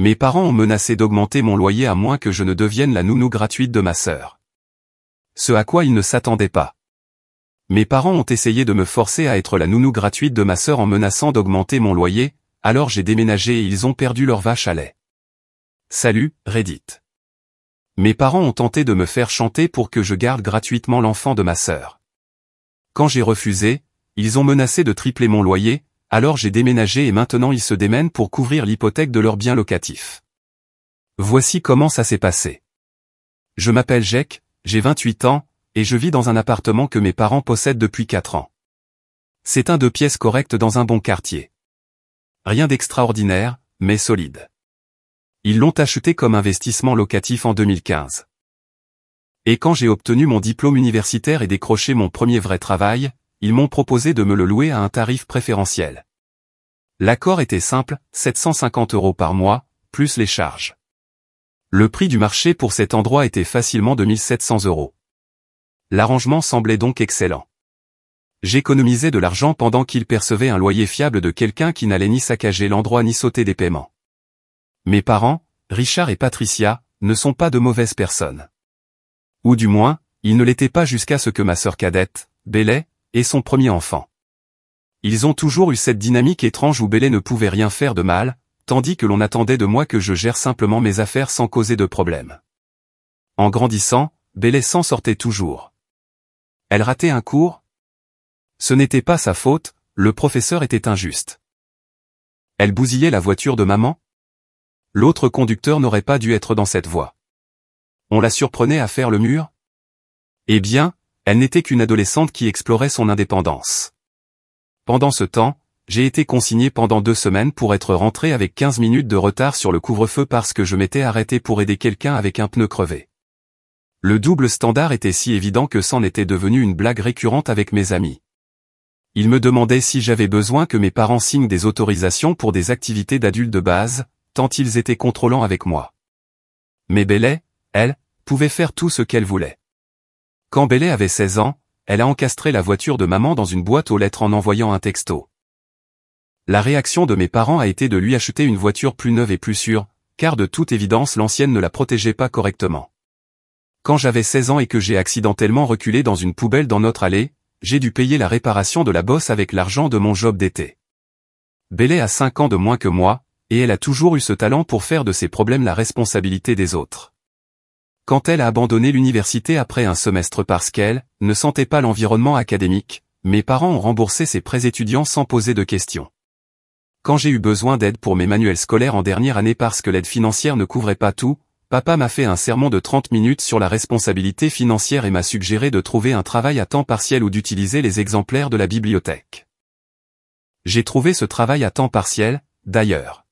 Mes parents ont menacé d'augmenter mon loyer à moins que je ne devienne la nounou gratuite de ma sœur. Ce à quoi ils ne s'attendaient pas. Mes parents ont essayé de me forcer à être la nounou gratuite de ma sœur en menaçant d'augmenter mon loyer, alors j'ai déménagé et ils ont perdu leur vache à lait. Salut, Reddit. Mes parents ont tenté de me faire chanter pour que je garde gratuitement l'enfant de ma sœur. Quand j'ai refusé, ils ont menacé de tripler mon loyer, alors j'ai déménagé et maintenant ils se démènent pour couvrir l'hypothèque de leurs biens locatifs. Voici comment ça s'est passé. Je m'appelle Jack, j'ai 28 ans, et je vis dans un appartement que mes parents possèdent depuis 4 ans. C'est un 2 pièces correct dans un bon quartier. Rien d'extraordinaire, mais solide. Ils l'ont acheté comme investissement locatif en 2015. Et quand j'ai obtenu mon diplôme universitaire et décroché mon premier vrai travail, ils m'ont proposé de me le louer à un tarif préférentiel. L'accord était simple, 750 € par mois, plus les charges. Le prix du marché pour cet endroit était facilement de 1700 €. L'arrangement semblait donc excellent. J'économisais de l'argent pendant qu'ils percevaient un loyer fiable de quelqu'un qui n'allait ni saccager l'endroit ni sauter des paiements. Mes parents, Richard et Patricia, ne sont pas de mauvaises personnes. Ou du moins, ils ne l'étaient pas jusqu'à ce que ma sœur cadette, Bélé, ait son premier enfant. Ils ont toujours eu cette dynamique étrange où Bélé ne pouvait rien faire de mal, tandis que l'on attendait de moi que je gère simplement mes affaires sans causer de problème. En grandissant, Bélé s'en sortait toujours. Elle ratait un cours? Ce n'était pas sa faute, le professeur était injuste. Elle bousillait la voiture de maman? L'autre conducteur n'aurait pas dû être dans cette voie. On la surprenait à faire le mur? Eh bien, elle n'était qu'une adolescente qui explorait son indépendance. Pendant ce temps, j'ai été consigné pendant 2 semaines pour être rentré avec 15 minutes de retard sur le couvre-feu parce que je m'étais arrêté pour aider quelqu'un avec un pneu crevé. Le double standard était si évident que c'en était devenu une blague récurrente avec mes amis. Ils me demandaient si j'avais besoin que mes parents signent des autorisations pour des activités d'adultes de base, tant ils étaient contrôlants avec moi. Mais Bélé, elle, pouvait faire tout ce qu'elle voulait. Quand Bélé avait 16 ans, elle a encastré la voiture de maman dans une boîte aux lettres en envoyant un texto. La réaction de mes parents a été de lui acheter une voiture plus neuve et plus sûre, car de toute évidence l'ancienne ne la protégeait pas correctement. Quand j'avais 16 ans et que j'ai accidentellement reculé dans une poubelle dans notre allée, j'ai dû payer la réparation de la bosse avec l'argent de mon job d'été. Bélé a 5 ans de moins que moi, et elle a toujours eu ce talent pour faire de ses problèmes la responsabilité des autres. Quand elle a abandonné l'université après un semestre parce qu'elle ne sentait pas l'environnement académique, mes parents ont remboursé ses prêts étudiants sans poser de questions. Quand j'ai eu besoin d'aide pour mes manuels scolaires en dernière année parce que l'aide financière ne couvrait pas tout, papa m'a fait un sermon de 30 minutes sur la responsabilité financière et m'a suggéré de trouver un travail à temps partiel ou d'utiliser les exemplaires de la bibliothèque. J'ai trouvé ce travail à temps partiel, d'ailleurs.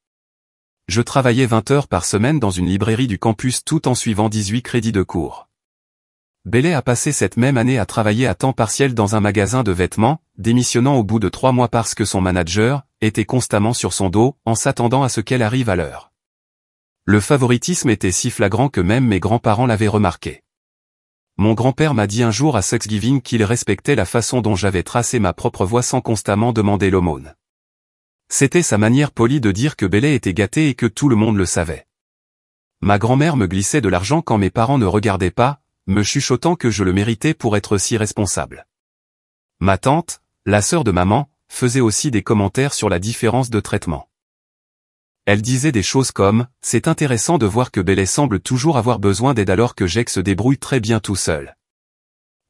Je travaillais 20 heures par semaine dans une librairie du campus tout en suivant 18 crédits de cours. Bélé a passé cette même année à travailler à temps partiel dans un magasin de vêtements, démissionnant au bout de 3 mois parce que son manager était constamment sur son dos, en s'attendant à ce qu'elle arrive à l'heure. Le favoritisme était si flagrant que même mes grands-parents l'avaient remarqué. Mon grand-père m'a dit un jour à Thanksgiving qu'il respectait la façon dont j'avais tracé ma propre voie sans constamment demander l'aumône. C'était sa manière polie de dire que Bélé était gâté et que tout le monde le savait. Ma grand-mère me glissait de l'argent quand mes parents ne regardaient pas, me chuchotant que je le méritais pour être si responsable. Ma tante, la sœur de maman, faisait aussi des commentaires sur la différence de traitement. Elle disait des choses comme « C'est intéressant de voir que Bélé semble toujours avoir besoin d'aide alors que Jack se débrouille très bien tout seul. »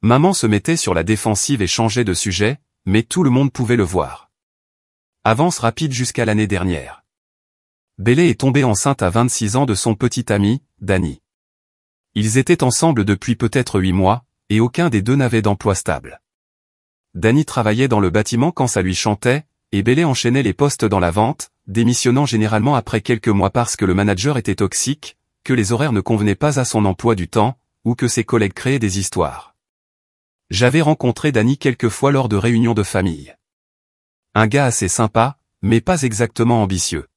Maman se mettait sur la défensive et changeait de sujet, mais tout le monde pouvait le voir. Avance rapide jusqu'à l'année dernière. Bélé est tombée enceinte à 26 ans de son petit ami, Danny. Ils étaient ensemble depuis peut-être 8 mois, et aucun des deux n'avait d'emploi stable. Danny travaillait dans le bâtiment quand ça lui chantait, et Bélé enchaînait les postes dans la vente, démissionnant généralement après quelques mois parce que le manager était toxique, que les horaires ne convenaient pas à son emploi du temps, ou que ses collègues créaient des histoires. J'avais rencontré Danny quelques fois lors de réunions de famille. Un gars assez sympa, mais pas exactement ambitieux.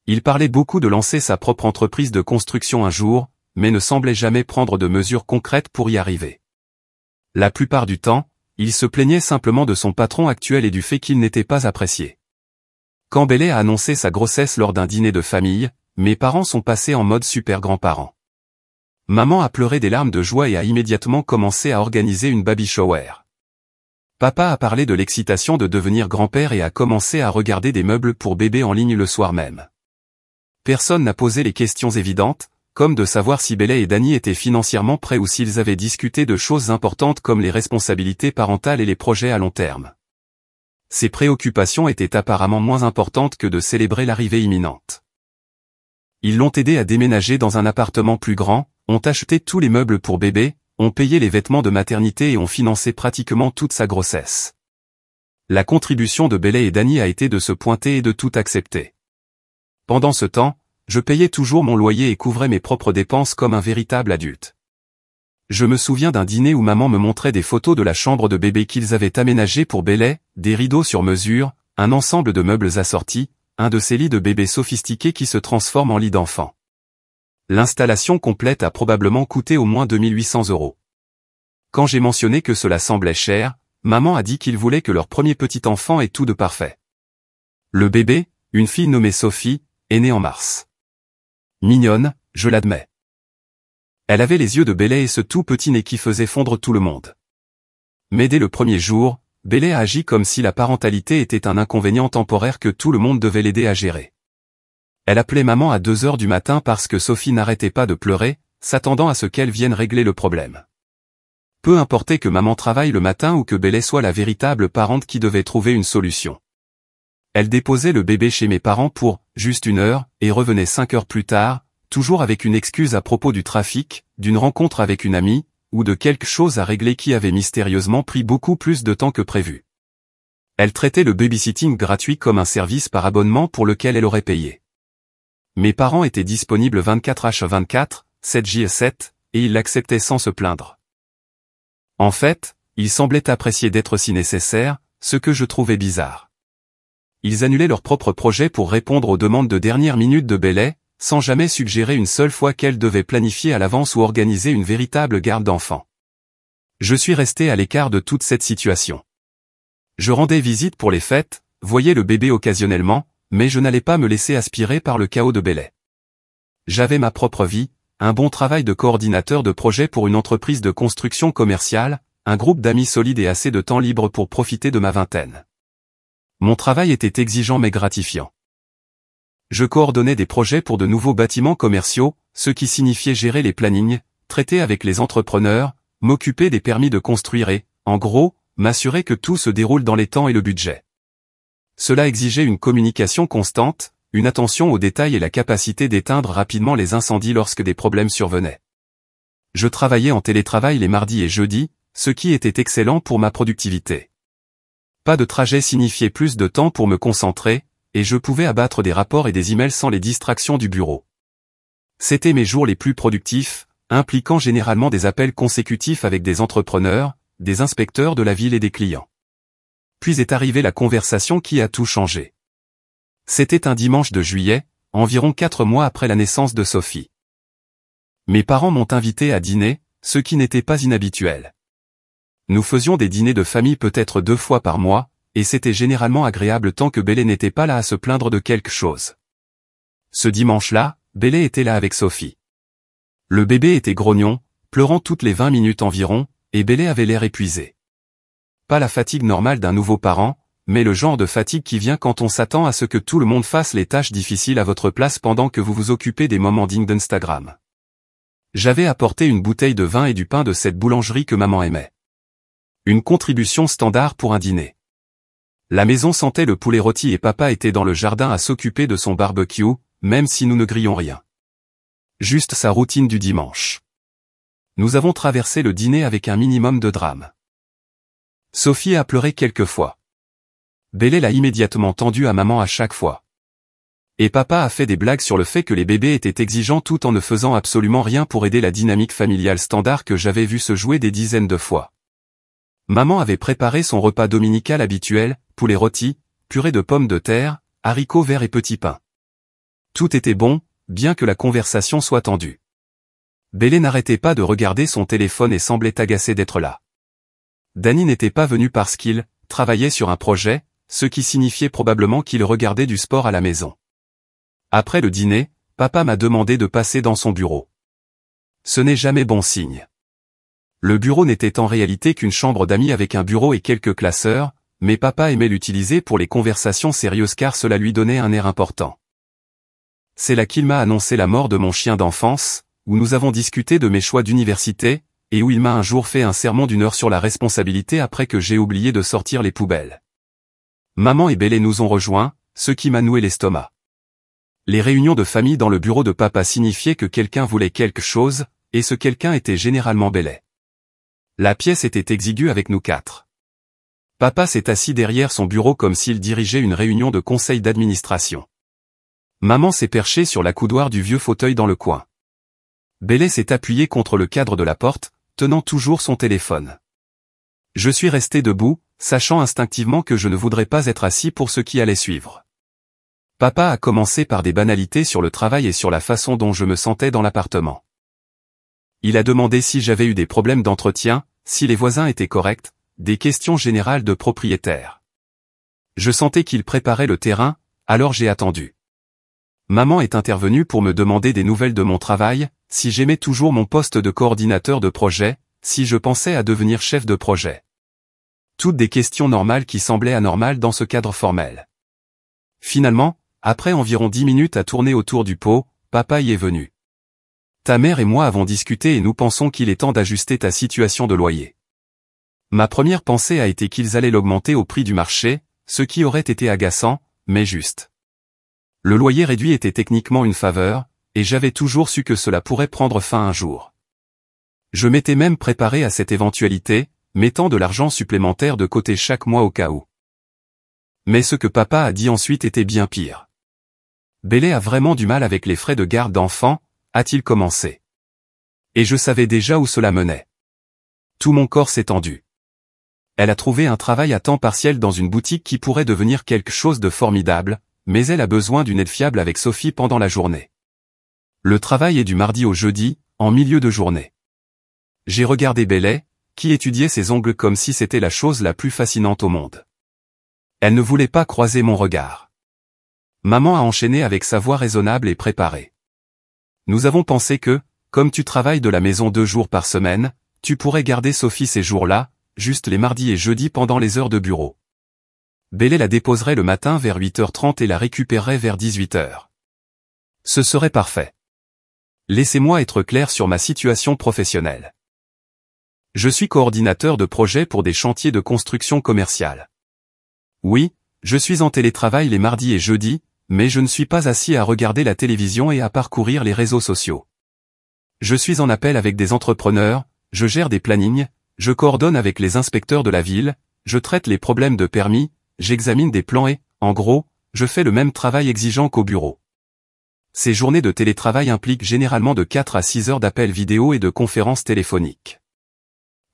Il parlait beaucoup de lancer sa propre entreprise de construction un jour, mais ne semblait jamais prendre de mesures concrètes pour y arriver. La plupart du temps, il se plaignait simplement de son patron actuel et du fait qu'il n'était pas apprécié. Quand Bélé a annoncé sa grossesse lors d'un dîner de famille, mes parents sont passés en mode super grands-parents. Maman a pleuré des larmes de joie et a immédiatement commencé à organiser une baby shower. Papa a parlé de l'excitation de devenir grand-père et a commencé à regarder des meubles pour bébé en ligne le soir même. Personne n'a posé les questions évidentes, comme de savoir si Bailey et Danny étaient financièrement prêts ou s'ils avaient discuté de choses importantes comme les responsabilités parentales et les projets à long terme. Ces préoccupations étaient apparemment moins importantes que de célébrer l'arrivée imminente. Ils l'ont aidé à déménager dans un appartement plus grand, ont acheté tous les meubles pour bébé, ont payé les vêtements de maternité et ont financé pratiquement toute sa grossesse. La contribution de Bailey et Danny a été de se pointer et de tout accepter. Pendant ce temps, je payais toujours mon loyer et couvrais mes propres dépenses comme un véritable adulte. Je me souviens d'un dîner où maman me montrait des photos de la chambre de bébé qu'ils avaient aménagée pour Bailey, des rideaux sur mesure, un ensemble de meubles assortis, un de ces lits de bébé sophistiqués qui se transforment en lit d'enfant. L'installation complète a probablement coûté au moins 2800 €. Quand j'ai mentionné que cela semblait cher, maman a dit qu'ils voulaient que leur premier petit enfant ait tout de parfait. Le bébé, une fille nommée Sophie, est née en mars. Mignonne, je l'admets. Elle avait les yeux de Bailey et ce tout petit nez qui faisait fondre tout le monde. Mais dès le premier jour, Bailey a agi comme si la parentalité était un inconvénient temporaire que tout le monde devait l'aider à gérer. Elle appelait maman à 2 heures du matin parce que Sophie n'arrêtait pas de pleurer, s'attendant à ce qu'elle vienne régler le problème. Peu importait que maman travaille le matin ou que Bailey soit la véritable parente qui devait trouver une solution. Elle déposait le bébé chez mes parents pour juste 1 heure et revenait 5 heures plus tard, toujours avec une excuse à propos du trafic, d'une rencontre avec une amie, ou de quelque chose à régler qui avait mystérieusement pris beaucoup plus de temps que prévu. Elle traitait le babysitting gratuit comme un service par abonnement pour lequel elle aurait payé. Mes parents étaient disponibles 24h/24, 7h/7, et ils l'acceptaient sans se plaindre. En fait, ils semblaient apprécier d'être si nécessaires, ce que je trouvais bizarre. Ils annulaient leurs propres projets pour répondre aux demandes de dernière minute de Bailey, sans jamais suggérer une seule fois qu'elle devait planifier à l'avance ou organiser une véritable garde d'enfants. Je suis resté à l'écart de toute cette situation. Je rendais visite pour les fêtes, voyais le bébé occasionnellement, mais je n'allais pas me laisser aspirer par le chaos de Bailey. J'avais ma propre vie, un bon travail de coordinateur de projet pour une entreprise de construction commerciale, un groupe d'amis solides et assez de temps libre pour profiter de ma vingtaine. Mon travail était exigeant mais gratifiant. Je coordonnais des projets pour de nouveaux bâtiments commerciaux, ce qui signifiait gérer les plannings, traiter avec les entrepreneurs, m'occuper des permis de construire et, en gros, m'assurer que tout se déroule dans les temps et le budget. Cela exigeait une communication constante, une attention aux détails et la capacité d'éteindre rapidement les incendies lorsque des problèmes survenaient. Je travaillais en télétravail les mardis et jeudis, ce qui était excellent pour ma productivité. Pas de trajet signifiait plus de temps pour me concentrer, et je pouvais abattre des rapports et des emails sans les distractions du bureau. C'étaient mes jours les plus productifs, impliquant généralement des appels consécutifs avec des entrepreneurs, des inspecteurs de la ville et des clients. Puis est arrivée la conversation qui a tout changé. C'était un dimanche de juillet, environ 4 mois après la naissance de Sophie. Mes parents m'ont invité à dîner, ce qui n'était pas inhabituel. Nous faisions des dîners de famille peut-être 2 fois par mois, et c'était généralement agréable tant que Bailey n'était pas là à se plaindre de quelque chose. Ce dimanche-là, Bailey était là avec Sophie. Le bébé était grognon, pleurant toutes les 20 minutes environ, et Bailey avait l'air épuisé. Pas la fatigue normale d'un nouveau parent, mais le genre de fatigue qui vient quand on s'attend à ce que tout le monde fasse les tâches difficiles à votre place pendant que vous vous occupez des moments dignes d'Instagram. J'avais apporté une bouteille de vin et du pain de cette boulangerie que maman aimait. Une contribution standard pour un dîner. La maison sentait le poulet rôti et papa était dans le jardin à s'occuper de son barbecue, même si nous ne grillions rien. Juste sa routine du dimanche. Nous avons traversé le dîner avec un minimum de drame. Sophie a pleuré quelques fois. Bailey l'a immédiatement tendue à maman à chaque fois. Et papa a fait des blagues sur le fait que les bébés étaient exigeants tout en ne faisant absolument rien pour aider la dynamique familiale standard que j'avais vu se jouer des dizaines de fois. Maman avait préparé son repas dominical habituel, poulet rôti, purée de pommes de terre, haricots verts et petits pains. Tout était bon, bien que la conversation soit tendue. Bailey n'arrêtait pas de regarder son téléphone et semblait agacé d'être là. Danny n'était pas venu parce qu'il travaillait sur un projet, ce qui signifiait probablement qu'il regardait du sport à la maison. Après le dîner, papa m'a demandé de passer dans son bureau. Ce n'est jamais bon signe. Le bureau n'était en réalité qu'une chambre d'amis avec un bureau et quelques classeurs, mais papa aimait l'utiliser pour les conversations sérieuses car cela lui donnait un air important. C'est là qu'il m'a annoncé la mort de mon chien d'enfance, où nous avons discuté de mes choix d'université, et où il m'a un jour fait un sermon d'1 heure sur la responsabilité après que j'ai oublié de sortir les poubelles. Maman et Bélé nous ont rejoints, ce qui m'a noué l'estomac. Les réunions de famille dans le bureau de papa signifiaient que quelqu'un voulait quelque chose, et ce quelqu'un était généralement Bélé. La pièce était exiguë avec nous 4. Papa s'est assis derrière son bureau comme s'il dirigeait une réunion de conseil d'administration. Maman s'est perchée sur l'accoudoir du vieux fauteuil dans le coin. Bélé s'est appuyé contre le cadre de la porte, tenant toujours son téléphone. Je suis resté debout, sachant instinctivement que je ne voudrais pas être assis pour ce qui allait suivre. Papa a commencé par des banalités sur le travail et sur la façon dont je me sentais dans l'appartement. Il a demandé si j'avais eu des problèmes d'entretien, si les voisins étaient corrects, des questions générales de propriétaire. Je sentais qu'il préparait le terrain, alors j'ai attendu. Maman est intervenue pour me demander des nouvelles de mon travail, si j'aimais toujours mon poste de coordinateur de projet, si je pensais à devenir chef de projet. Toutes des questions normales qui semblaient anormales dans ce cadre formel. Finalement, après environ 10 minutes à tourner autour du pot, papa y est venu. Ta mère et moi avons discuté et nous pensons qu'il est temps d'ajuster ta situation de loyer. Ma première pensée a été qu'ils allaient l'augmenter au prix du marché, ce qui aurait été agaçant, mais juste. Le loyer réduit était techniquement une faveur, et j'avais toujours su que cela pourrait prendre fin un jour. Je m'étais même préparé à cette éventualité, mettant de l'argent supplémentaire de côté chaque mois au cas où. Mais ce que papa a dit ensuite était bien pire. Bélé a vraiment du mal avec les frais de garde d'enfants, a-t-il commencé. Et je savais déjà où cela menait. Tout mon corps s'est tendu. Elle a trouvé un travail à temps partiel dans une boutique qui pourrait devenir quelque chose de formidable, mais elle a besoin d'une aide fiable avec Sophie pendant la journée. Le travail est du mardi au jeudi, en milieu de journée. J'ai regardé Bélé, qui étudiait ses ongles comme si c'était la chose la plus fascinante au monde. Elle ne voulait pas croiser mon regard. Maman a enchaîné avec sa voix raisonnable et préparée. Nous avons pensé que, comme tu travailles de la maison 2 jours par semaine, tu pourrais garder Sophie ces jours-là, juste les mardis et jeudis pendant les heures de bureau. Bélé la déposerait le matin vers 8h30 et la récupérerait vers 18h. Ce serait parfait. Laissez-moi être clair sur ma situation professionnelle. Je suis coordinateur de projet pour des chantiers de construction commerciale. Oui, je suis en télétravail les mardis et jeudis, mais je ne suis pas assis à regarder la télévision et à parcourir les réseaux sociaux. Je suis en appel avec des entrepreneurs, je gère des plannings, je coordonne avec les inspecteurs de la ville, je traite les problèmes de permis, j'examine des plans et, en gros, je fais le même travail exigeant qu'au bureau. Ces journées de télétravail impliquent généralement de 4 à 6 heures d'appels vidéo et de conférences téléphoniques.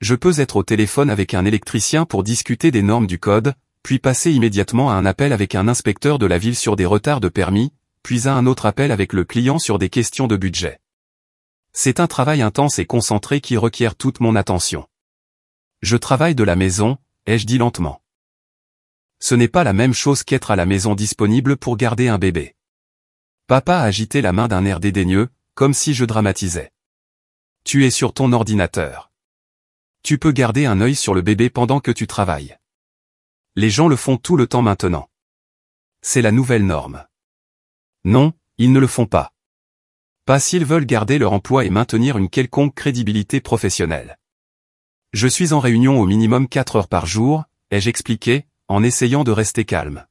Je peux être au téléphone avec un électricien pour discuter des normes du code, puis passer immédiatement à un appel avec un inspecteur de la ville sur des retards de permis, puis à un autre appel avec le client sur des questions de budget. C'est un travail intense et concentré qui requiert toute mon attention. Je travaille de la maison, ai-je dit lentement. Ce n'est pas la même chose qu'être à la maison disponible pour garder un bébé. Papa a agité la main d'un air dédaigneux, comme si je dramatisais. Tu es sur ton ordinateur. Tu peux garder un œil sur le bébé pendant que tu travailles. Les gens le font tout le temps maintenant. C'est la nouvelle norme. Non, ils ne le font pas. Pas s'ils veulent garder leur emploi et maintenir une quelconque crédibilité professionnelle. Je suis en réunion au minimum 4 heures par jour, ai-je expliqué, en essayant de rester calme.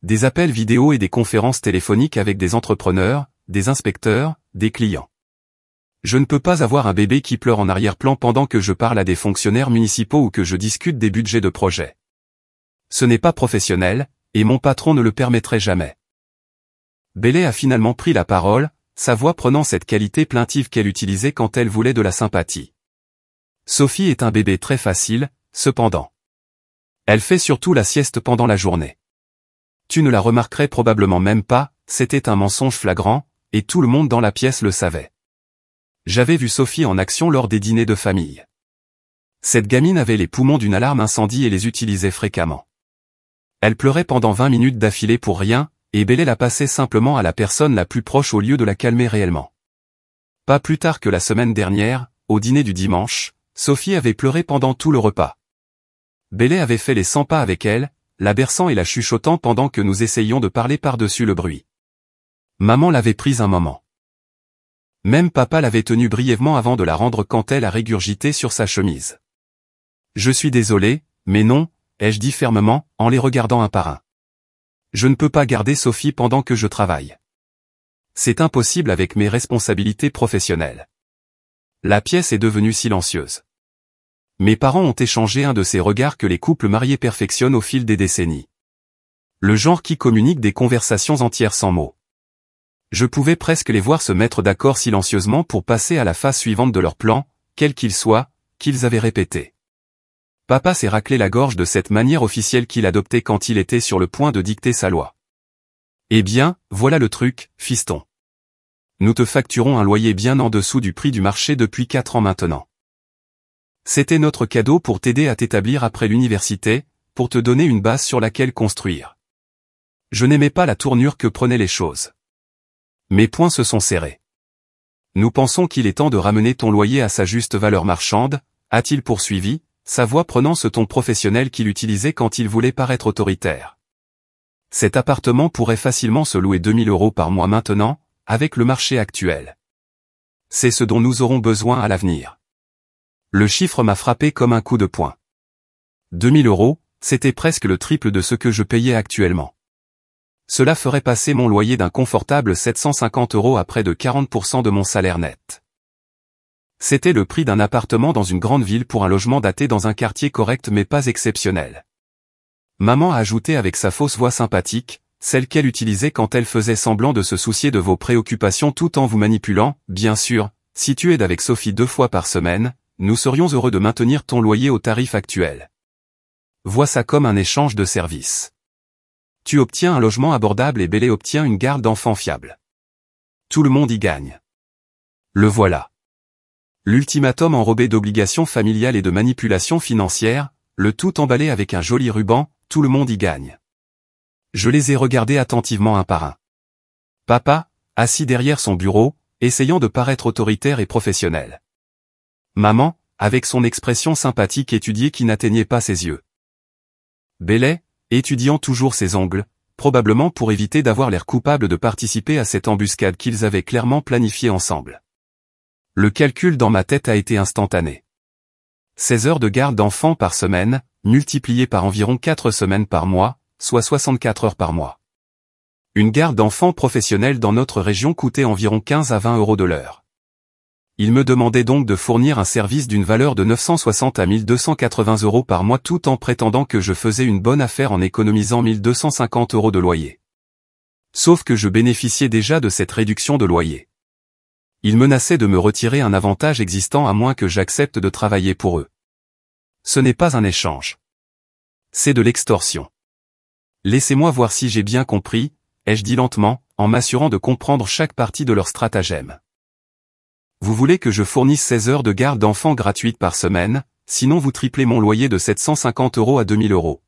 Des appels vidéo et des conférences téléphoniques avec des entrepreneurs, des inspecteurs, des clients. Je ne peux pas avoir un bébé qui pleure en arrière-plan pendant que je parle à des fonctionnaires municipaux ou que je discute des budgets de projet. Ce n'est pas professionnel, et mon patron ne le permettrait jamais. Bélé a finalement pris la parole, sa voix prenant cette qualité plaintive qu'elle utilisait quand elle voulait de la sympathie. Sophie est un bébé très facile, cependant. Elle fait surtout la sieste pendant la journée. Tu ne la remarquerais probablement même pas, c'était un mensonge flagrant, et tout le monde dans la pièce le savait. J'avais vu Sophie en action lors des dîners de famille. Cette gamine avait les poumons d'une alarme incendie et les utilisait fréquemment. Elle pleurait pendant 20 minutes d'affilée pour rien, et Bélé la passait simplement à la personne la plus proche au lieu de la calmer réellement. Pas plus tard que la semaine dernière, au dîner du dimanche, Sophie avait pleuré pendant tout le repas. Bélé avait fait les 100 pas avec elle, la berçant et la chuchotant pendant que nous essayions de parler par-dessus le bruit. Maman l'avait prise un moment. Même papa l'avait tenue brièvement avant de la rendre quand elle a régurgité sur sa chemise. « Je suis désolé, mais non », ai-je dit fermement, en les regardant un par un. Je ne peux pas garder Sophie pendant que je travaille. C'est impossible avec mes responsabilités professionnelles. La pièce est devenue silencieuse. Mes parents ont échangé un de ces regards que les couples mariés perfectionnent au fil des décennies. Le genre qui communique des conversations entières sans mots. Je pouvais presque les voir se mettre d'accord silencieusement pour passer à la phase suivante de leur plan, quel qu'il soit, qu'ils avaient répété. Papa s'est raclé la gorge de cette manière officielle qu'il adoptait quand il était sur le point de dicter sa loi. Eh bien, voilà le truc, fiston. Nous te facturons un loyer bien en dessous du prix du marché depuis 4 ans maintenant. C'était notre cadeau pour t'aider à t'établir après l'université, pour te donner une base sur laquelle construire. Je n'aimais pas la tournure que prenaient les choses. Mes poings se sont serrés. Nous pensons qu'il est temps de ramener ton loyer à sa juste valeur marchande, a-t-il poursuivi, sa voix prenant ce ton professionnel qu'il utilisait quand il voulait paraître autoritaire. Cet appartement pourrait facilement se louer 2000 € par mois maintenant, avec le marché actuel. C'est ce dont nous aurons besoin à l'avenir. Le chiffre m'a frappé comme un coup de poing. 2000 €, c'était presque le triple de ce que je payais actuellement. Cela ferait passer mon loyer d'un confortable 750 € à près de 40% de mon salaire net. C'était le prix d'un appartement dans une grande ville pour un logement daté dans un quartier correct mais pas exceptionnel. Maman a ajouté avec sa fausse voix sympathique, celle qu'elle utilisait quand elle faisait semblant de se soucier de vos préoccupations tout en vous manipulant, bien sûr, si tu aides avec Sophie 2 fois par semaine, nous serions heureux de maintenir ton loyer au tarif actuel. Vois ça comme un échange de services. Tu obtiens un logement abordable et Bélé obtient une garde d'enfants fiable. Tout le monde y gagne. Le voilà. L'ultimatum enrobé d'obligations familiales et de manipulation financière, le tout emballé avec un joli ruban, tout le monde y gagne. Je les ai regardés attentivement un par un. Papa, assis derrière son bureau, essayant de paraître autoritaire et professionnel. Maman, avec son expression sympathique étudiée qui n'atteignait pas ses yeux. Bélé, étudiant toujours ses ongles, probablement pour éviter d'avoir l'air coupable de participer à cette embuscade qu'ils avaient clairement planifiée ensemble. Le calcul dans ma tête a été instantané. 16 heures de garde d'enfants par semaine, multipliées par environ 4 semaines par mois, soit 64 heures par mois. Une garde d'enfants professionnelle dans notre région coûtait environ 15 à 20 € de l'heure. Il me demandait donc de fournir un service d'une valeur de 960 à 1280 € par mois tout en prétendant que je faisais une bonne affaire en économisant 1250 € de loyer. Sauf que je bénéficiais déjà de cette réduction de loyer. Il menaçait de me retirer un avantage existant à moins que j'accepte de travailler pour eux. Ce n'est pas un échange. C'est de l'extorsion. Laissez-moi voir si j'ai bien compris, ai-je dit lentement, en m'assurant de comprendre chaque partie de leur stratagème. Vous voulez que je fournisse 16 heures de garde d'enfants gratuites par semaine, sinon vous triplez mon loyer de 750 € à 2000 €.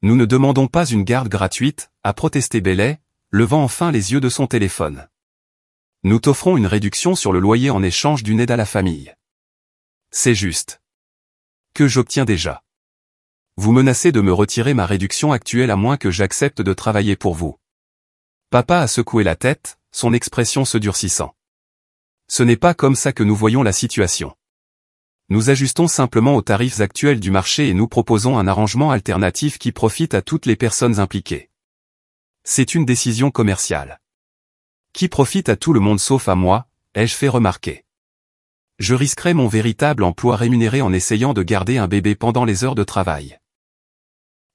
Nous ne demandons pas une garde gratuite, a protesté Bélé, levant enfin les yeux de son téléphone. Nous t'offrons une réduction sur le loyer en échange d'une aide à la famille. C'est juste. Que j'obtiens déjà. Vous menacez de me retirer ma réduction actuelle à moins que j'accepte de travailler pour vous. Papa a secoué la tête, son expression se durcissant. Ce n'est pas comme ça que nous voyons la situation. Nous ajustons simplement aux tarifs actuels du marché et nous proposons un arrangement alternatif qui profite à toutes les personnes impliquées. C'est une décision commerciale. Qui profite à tout le monde sauf à moi, ai-je fait remarquer. Je risquerais mon véritable emploi rémunéré en essayant de garder un bébé pendant les heures de travail.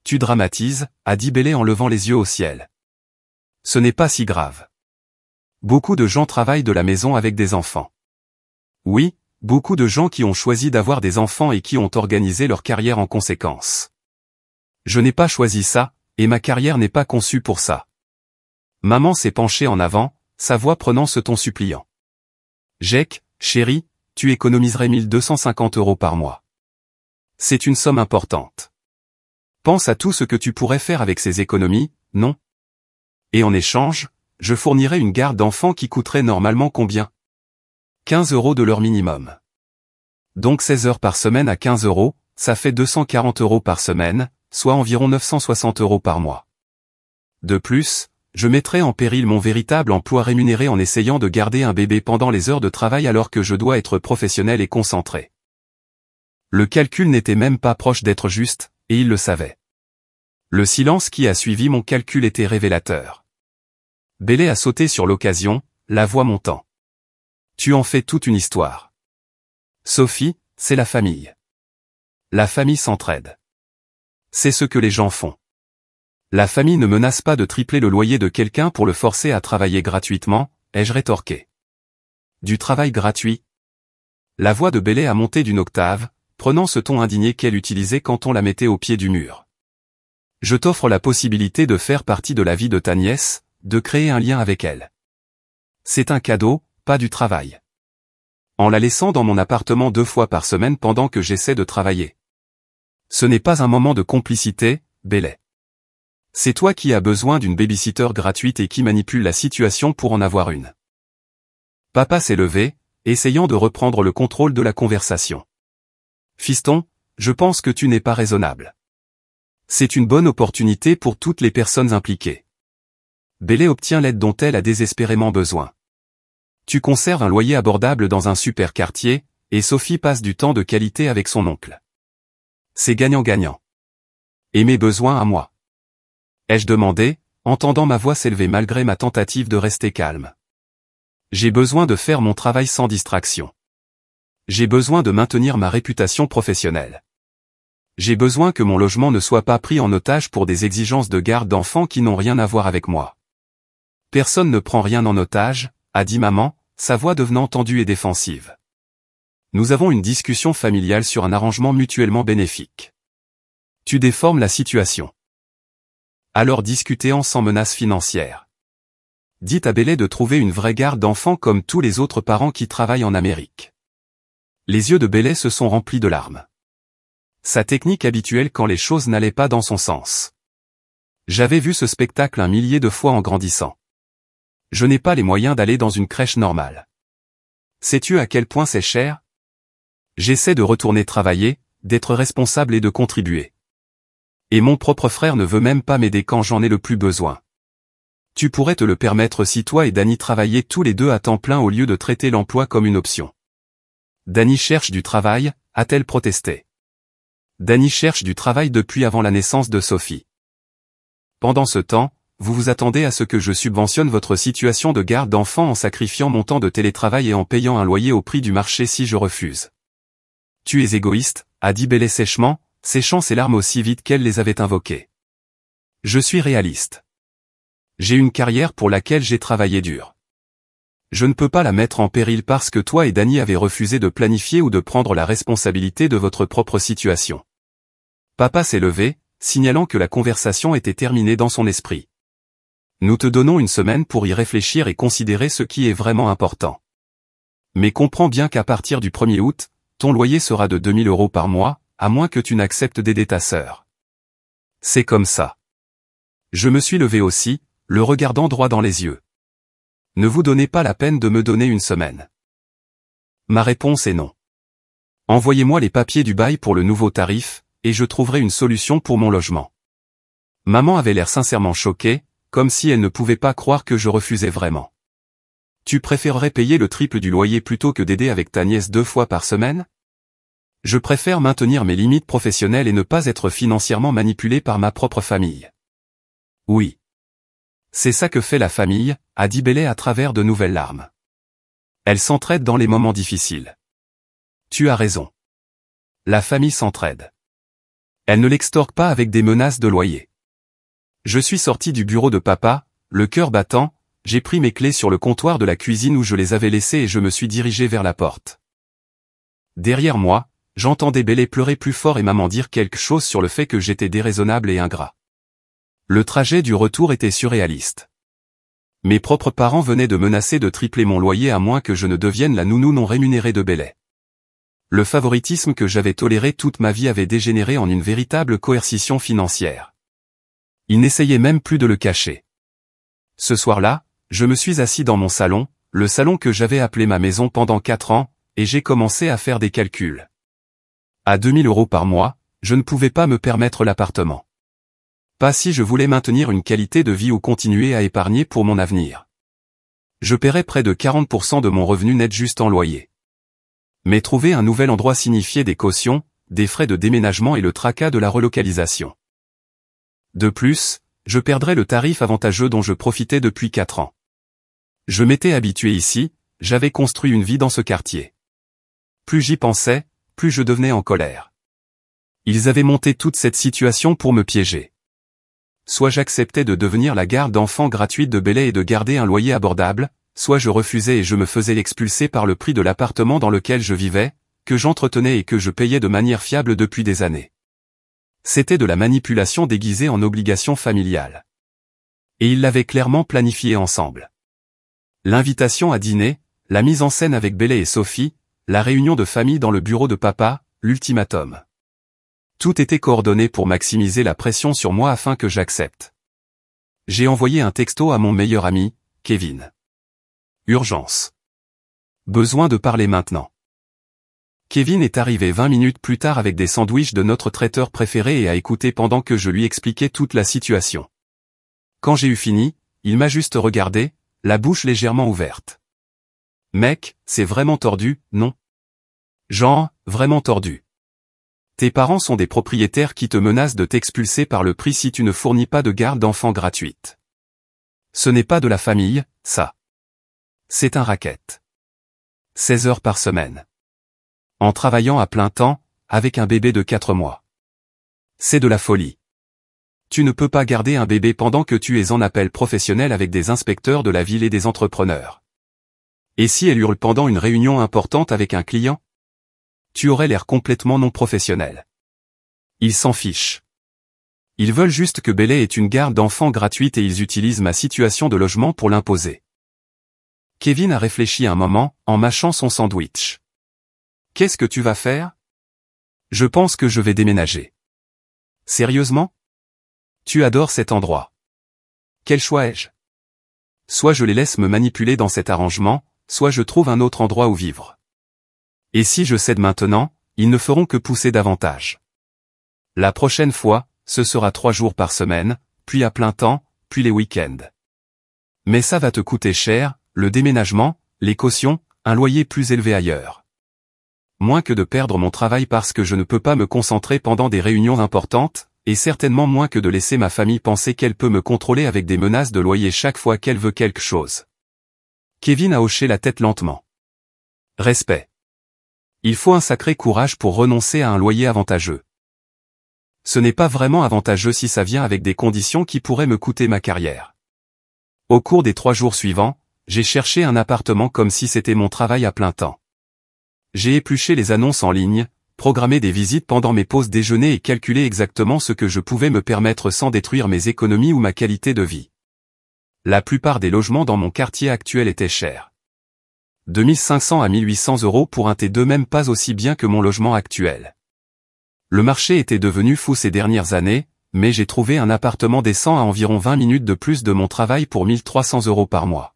Tu dramatises, a dit Bélé en levant les yeux au ciel. Ce n'est pas si grave. Beaucoup de gens travaillent de la maison avec des enfants. Oui, beaucoup de gens qui ont choisi d'avoir des enfants et qui ont organisé leur carrière en conséquence. Je n'ai pas choisi ça, et ma carrière n'est pas conçue pour ça. Maman s'est penchée en avant, sa voix prenant ce ton suppliant. Jake, chérie, tu économiserais 1250 € par mois. C'est une somme importante. Pense à tout ce que tu pourrais faire avec ces économies, non? Et en échange, je fournirais une garde d'enfants qui coûterait normalement combien? 15 € de leur minimum. Donc 16 heures par semaine à 15 €, ça fait 240 € par semaine, soit environ 960 € par mois. De plus, je mettrais en péril mon véritable emploi rémunéré en essayant de garder un bébé pendant les heures de travail alors que je dois être professionnel et concentré. Le calcul n'était même pas proche d'être juste, et il le savait. Le silence qui a suivi mon calcul était révélateur. Bélé a sauté sur l'occasion, la voix montant. Tu en fais toute une histoire. Sophie, c'est la famille. La famille s'entraide. C'est ce que les gens font. La famille ne menace pas de tripler le loyer de quelqu'un pour le forcer à travailler gratuitement, ai-je rétorqué. Du travail gratuit? La voix de Bélé a monté d'une octave, prenant ce ton indigné qu'elle utilisait quand on la mettait au pied du mur. Je t'offre la possibilité de faire partie de la vie de ta nièce, de créer un lien avec elle. C'est un cadeau, pas du travail. En la laissant dans mon appartement 2 fois par semaine pendant que j'essaie de travailler. Ce n'est pas un moment de complicité, Bélé. C'est toi qui as besoin d'une babysitter gratuite et qui manipule la situation pour en avoir une. Papa s'est levé, essayant de reprendre le contrôle de la conversation. Fiston, je pense que tu n'es pas raisonnable. C'est une bonne opportunité pour toutes les personnes impliquées. Bélé obtient l'aide dont elle a désespérément besoin. Tu conserves un loyer abordable dans un super quartier, et Sophie passe du temps de qualité avec son oncle. C'est gagnant-gagnant. Et mes besoins à moi? Ai-je demandé, entendant ma voix s'élever malgré ma tentative de rester calme. J'ai besoin de faire mon travail sans distraction. J'ai besoin de maintenir ma réputation professionnelle. J'ai besoin que mon logement ne soit pas pris en otage pour des exigences de garde d'enfants qui n'ont rien à voir avec moi. Personne ne prend rien en otage, a dit maman, sa voix devenant tendue et défensive. Nous avons une discussion familiale sur un arrangement mutuellement bénéfique. Tu déformes la situation. Alors discutez-en sans menace financière. Dites à Bélé de trouver une vraie garde d'enfants comme tous les autres parents qui travaillent en Amérique. Les yeux de Bélé se sont remplis de larmes. Sa technique habituelle quand les choses n'allaient pas dans son sens. J'avais vu ce spectacle 1 millier de fois en grandissant. Je n'ai pas les moyens d'aller dans une crèche normale. Sais-tu à quel point c'est cher? J'essaie de retourner travailler, d'être responsable et de contribuer. Et mon propre frère ne veut même pas m'aider quand j'en ai le plus besoin. Tu pourrais te le permettre si toi et Dany travailliez tous les deux à temps plein au lieu de traiter l'emploi comme une option. Dany cherche du travail, a-t-elle protesté. Dany cherche du travail depuis avant la naissance de Sophie. Pendant ce temps, vous vous attendez à ce que je subventionne votre situation de garde d'enfant en sacrifiant mon temps de télétravail et en payant un loyer au prix du marché si je refuse. Tu es égoïste, a dit Bélé sèchement, séchant ses larmes aussi vite qu'elle les avait invoquées. Je suis réaliste. J'ai une carrière pour laquelle j'ai travaillé dur. Je ne peux pas la mettre en péril parce que toi et Dany avez refusé de planifier ou de prendre la responsabilité de votre propre situation. Papa s'est levé, signalant que la conversation était terminée dans son esprit. Nous te donnons une semaine pour y réfléchir et considérer ce qui est vraiment important. Mais comprends bien qu'à partir du 1er août, ton loyer sera de 2 000 € par mois, à moins que tu n'acceptes d'aider ta sœur. C'est comme ça. Je me suis levé aussi, le regardant droit dans les yeux. Ne vous donnez pas la peine de me donner une semaine. Ma réponse est non. Envoyez-moi les papiers du bail pour le nouveau tarif, et je trouverai une solution pour mon logement. Maman avait l'air sincèrement choquée, comme si elle ne pouvait pas croire que je refusais vraiment. Tu préférerais payer le triple du loyer plutôt que d'aider avec ta nièce 2 fois par semaine? Je préfère maintenir mes limites professionnelles et ne pas être financièrement manipulé par ma propre famille. Oui. C'est ça que fait la famille, a dit Bélé à travers de nouvelles larmes. Elle s'entraide dans les moments difficiles. Tu as raison. La famille s'entraide. Elle ne l'extorque pas avec des menaces de loyer. Je suis sorti du bureau de papa, le cœur battant, j'ai pris mes clés sur le comptoir de la cuisine où je les avais laissées et je me suis dirigé vers la porte. Derrière moi, j'entendais Bélé pleurer plus fort et maman dire quelque chose sur le fait que j'étais déraisonnable et ingrat. Le trajet du retour était surréaliste. Mes propres parents venaient de menacer de tripler mon loyer à moins que je ne devienne la nounou non rémunérée de Bélé. Le favoritisme que j'avais toléré toute ma vie avait dégénéré en une véritable coercition financière. Ils n'essayaient même plus de le cacher. Ce soir-là, je me suis assis dans mon salon, le salon que j'avais appelé ma maison pendant 4 ans, et j'ai commencé à faire des calculs. À 2000 € par mois, je ne pouvais pas me permettre l'appartement. Pas si je voulais maintenir une qualité de vie ou continuer à épargner pour mon avenir. Je paierais près de 40% de mon revenu net juste en loyer. Mais trouver un nouvel endroit signifiait des cautions, des frais de déménagement et le tracas de la relocalisation. De plus, je perdrais le tarif avantageux dont je profitais depuis 4 ans. Je m'étais habitué ici, j'avais construit une vie dans ce quartier. Plus j'y pensais, plus je devenais en colère. Ils avaient monté toute cette situation pour me piéger. Soit j'acceptais de devenir la garde d'enfants gratuite de Bel Air et de garder un loyer abordable, soit je refusais et je me faisais expulser par le prix de l'appartement dans lequel je vivais, que j'entretenais et que je payais de manière fiable depuis des années. C'était de la manipulation déguisée en obligation familiale. Et ils l'avaient clairement planifié ensemble. L'invitation à dîner, la mise en scène avec Bel Air et Sophie, la réunion de famille dans le bureau de papa, l'ultimatum. Tout était coordonné pour maximiser la pression sur moi afin que j'accepte. J'ai envoyé un texto à mon meilleur ami, Kevin. Urgence. Besoin de parler maintenant. Kevin est arrivé 20 minutes plus tard avec des sandwichs de notre traiteur préféré et a écouté pendant que je lui expliquais toute la situation. Quand j'ai eu fini, il m'a juste regardé, la bouche légèrement ouverte. Mec, c'est vraiment tordu, non? Genre, vraiment tordu. Tes parents sont des propriétaires qui te menacent de t'expulser par le prix si tu ne fournis pas de garde d'enfants gratuite. Ce n'est pas de la famille, ça. C'est un racket. 16 heures par semaine. En travaillant à plein temps, avec un bébé de 4 mois. C'est de la folie. Tu ne peux pas garder un bébé pendant que tu es en appel professionnel avec des inspecteurs de la ville et des entrepreneurs. Et si elle hurle pendant une réunion importante avec un client? Tu aurais l'air complètement non professionnel. Ils s'en fichent. Ils veulent juste que Bel Air ait une garde d'enfants gratuite et ils utilisent ma situation de logement pour l'imposer. Kevin a réfléchi un moment, en mâchant son sandwich. Qu'est-ce que tu vas faire? Je pense que je vais déménager. Sérieusement? Tu adores cet endroit. Quel choix ai-je? Soit je les laisse me manipuler dans cet arrangement, soit je trouve un autre endroit où vivre. Et si je cède maintenant, ils ne feront que pousser davantage. La prochaine fois, ce sera 3 jours par semaine, puis à plein temps, puis les week-ends. Mais ça va te coûter cher, le déménagement, les cautions, un loyer plus élevé ailleurs. Moins que de perdre mon travail parce que je ne peux pas me concentrer pendant des réunions importantes, et certainement moins que de laisser ma famille penser qu'elle peut me contrôler avec des menaces de loyer chaque fois qu'elle veut quelque chose. Kevin a hoché la tête lentement. Respect. Il faut un sacré courage pour renoncer à un loyer avantageux. Ce n'est pas vraiment avantageux si ça vient avec des conditions qui pourraient me coûter ma carrière. Au cours des 3 jours suivants, j'ai cherché un appartement comme si c'était mon travail à plein temps. J'ai épluché les annonces en ligne, programmé des visites pendant mes pauses déjeuner et calculé exactement ce que je pouvais me permettre sans détruire mes économies ou ma qualité de vie. La plupart des logements dans mon quartier actuel étaient chers. 2500 à 1800 € pour un T2, même pas aussi bien que mon logement actuel. Le marché était devenu fou ces dernières années, mais j'ai trouvé un appartement décent à environ 20 minutes de plus de mon travail pour 1300 € par mois.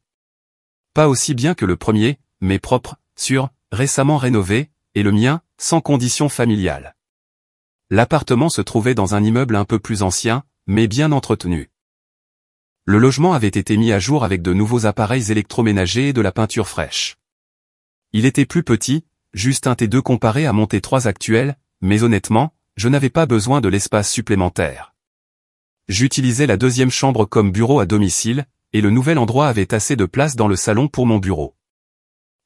Pas aussi bien que le premier, mais propre, sûr, récemment rénové, et le mien, sans conditions familiales. L'appartement se trouvait dans un immeuble un peu plus ancien, mais bien entretenu. Le logement avait été mis à jour avec de nouveaux appareils électroménagers et de la peinture fraîche. Il était plus petit, juste un T2 comparé à mon T3 actuel, mais honnêtement, je n'avais pas besoin de l'espace supplémentaire. J'utilisais la deuxième chambre comme bureau à domicile, et le nouvel endroit avait assez de place dans le salon pour mon bureau.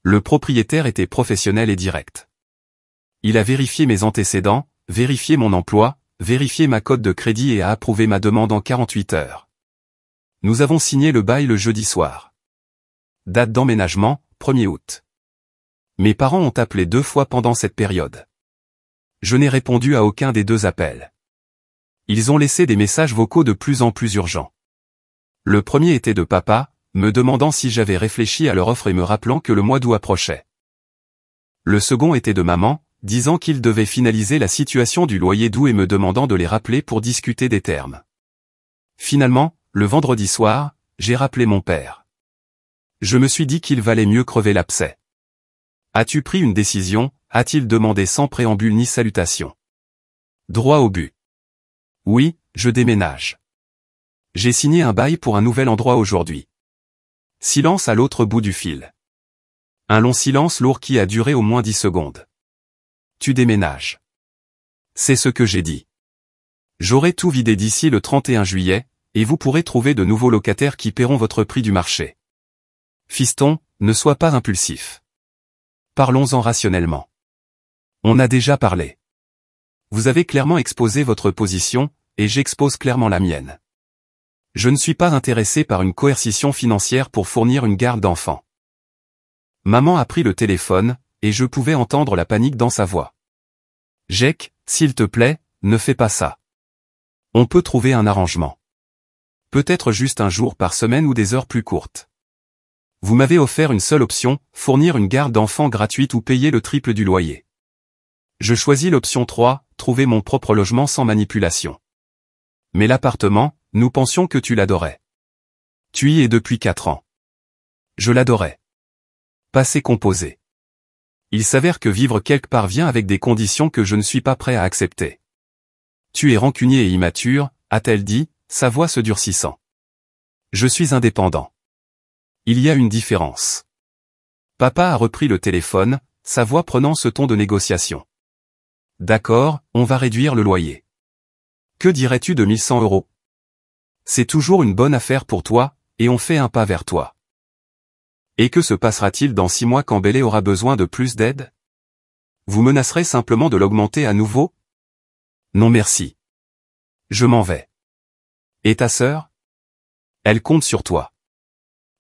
Le propriétaire était professionnel et direct. Il a vérifié mes antécédents, vérifié mon emploi, vérifié ma cote de crédit et a approuvé ma demande en 48 heures. Nous avons signé le bail le jeudi soir. Date d'emménagement, 1er août. Mes parents ont appelé 2 fois pendant cette période. Je n'ai répondu à aucun des 2 appels. Ils ont laissé des messages vocaux de plus en plus urgents. Le premier était de papa, me demandant si j'avais réfléchi à leur offre et me rappelant que le mois d'août approchait. Le second était de maman, disant qu'il devait finaliser la situation du loyer d'août et me demandant de les rappeler pour discuter des termes. Finalement, le vendredi soir, j'ai rappelé mon père. Je me suis dit qu'il valait mieux crever l'abcès. As-tu pris une décision, a-t-il demandé sans préambule ni salutation. Droit au but. Oui, je déménage. J'ai signé un bail pour un nouvel endroit aujourd'hui. Silence à l'autre bout du fil. Un long silence lourd qui a duré au moins 10 secondes. Tu déménages. C'est ce que j'ai dit. J'aurai tout vidé d'ici le 31 juillet, et vous pourrez trouver de nouveaux locataires qui paieront votre prix du marché. Fiston, ne sois pas impulsif. Parlons-en rationnellement. On a déjà parlé. Vous avez clairement exposé votre position, et j'expose clairement la mienne. Je ne suis pas intéressé par une coercition financière pour fournir une garde d'enfant. Maman a pris le téléphone, et je pouvais entendre la panique dans sa voix. Jake, s'il te plaît, ne fais pas ça. On peut trouver un arrangement. Peut-être juste un jour par semaine ou des heures plus courtes. Vous m'avez offert une seule option, fournir une garde d'enfant gratuite ou payer le triple du loyer. Je choisis l'option 3, trouver mon propre logement sans manipulation. Mais l'appartement, nous pensions que tu l'adorais. Tu y es depuis 4 ans. Je l'adorais. Passé composé. Il s'avère que vivre quelque part vient avec des conditions que je ne suis pas prêt à accepter. Tu es rancunier et immature, a-t-elle dit, sa voix se durcissant. Je suis indépendant. Il y a une différence. Papa a repris le téléphone, sa voix prenant ce ton de négociation. D'accord, on va réduire le loyer. Que dirais-tu de 1100 €? C'est toujours une bonne affaire pour toi, et on fait un pas vers toi. Et que se passera-t-il dans 6 mois quand Bélé aura besoin de plus d'aide? Vous menacerez simplement de l'augmenter à nouveau? Non merci. Je m'en vais. Et ta sœur? Elle compte sur toi.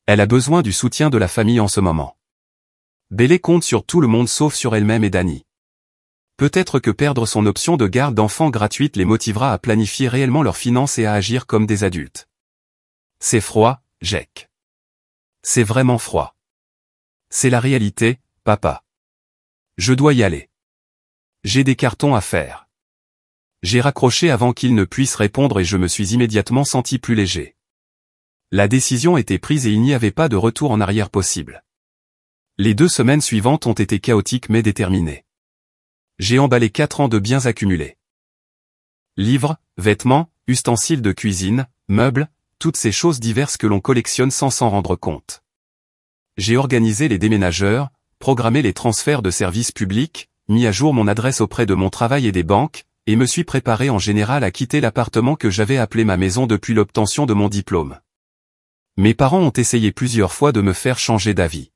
Elle a besoin du soutien de la famille en ce moment. Bélé compte sur tout le monde sauf sur elle-même et Danny. Peut-être que perdre son option de garde d'enfant gratuite les motivera à planifier réellement leurs finances et à agir comme des adultes. C'est froid, Jake. C'est vraiment froid. C'est la réalité, papa. Je dois y aller. J'ai des cartons à faire. J'ai raccroché avant qu'il ne puisse répondre et je me suis immédiatement senti plus léger. La décision était prise et il n'y avait pas de retour en arrière possible. Les 2 semaines suivantes ont été chaotiques mais déterminées. J'ai emballé 4 ans de biens accumulés. Livres, vêtements, ustensiles de cuisine, meubles, toutes ces choses diverses que l'on collectionne sans s'en rendre compte. J'ai organisé les déménageurs, programmé les transferts de services publics, mis à jour mon adresse auprès de mon travail et des banques, et me suis préparé en général à quitter l'appartement que j'avais appelé ma maison depuis l'obtention de mon diplôme. Mes parents ont essayé plusieurs fois de me faire changer d'avis.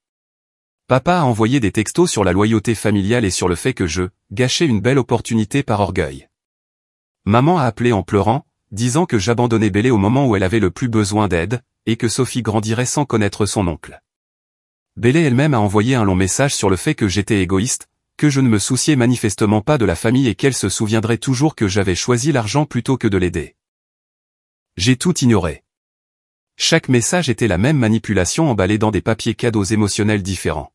Papa a envoyé des textos sur la loyauté familiale et sur le fait que je gâchais une belle opportunité par orgueil. Maman a appelé en pleurant, disant que j'abandonnais Bélé au moment où elle avait le plus besoin d'aide, et que Sophie grandirait sans connaître son oncle. Bélé elle-même a envoyé un long message sur le fait que j'étais égoïste, que je ne me souciais manifestement pas de la famille et qu'elle se souviendrait toujours que j'avais choisi l'argent plutôt que de l'aider. J'ai tout ignoré. Chaque message était la même manipulation emballée dans des papiers cadeaux émotionnels différents.